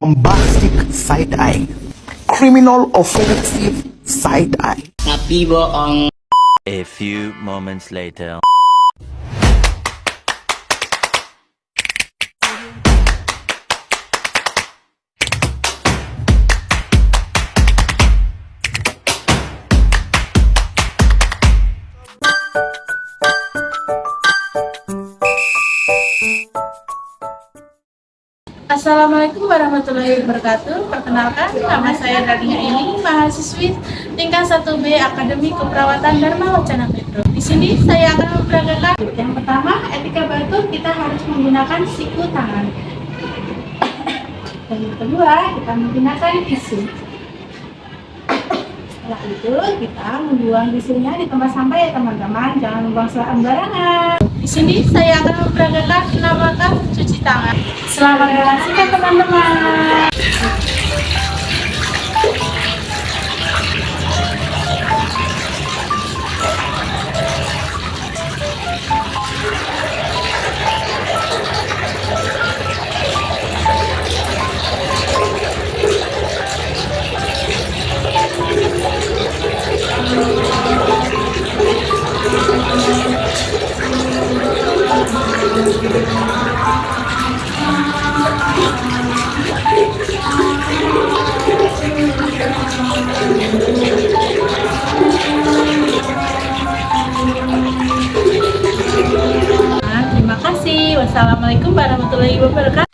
bombastic side eye, criminal offensive side eye. Tapi bohong. A few moments later. Assalamualaikum warahmatullahi wabarakatuh. Perkenalkan, nama saya Dania Ini, mahasiswi tingkat 1B Akademi Keperawatan Dharma Wacana Petro. Di sini saya akan memperagakan yang pertama, etika batuk kita harus menggunakan siku tangan. Dan yang kedua, kita menggunakan tisu. Setelah itu, kita membuang tisunya di tempat sampah ya teman-teman, jangan membuang sembarangan. Di sini saya akan memperagakan penambahan cuci tangan. Selamat menyaksikan teman-teman. Terima kasih. Wassalamualaikum warahmatullahi wabarakatuh.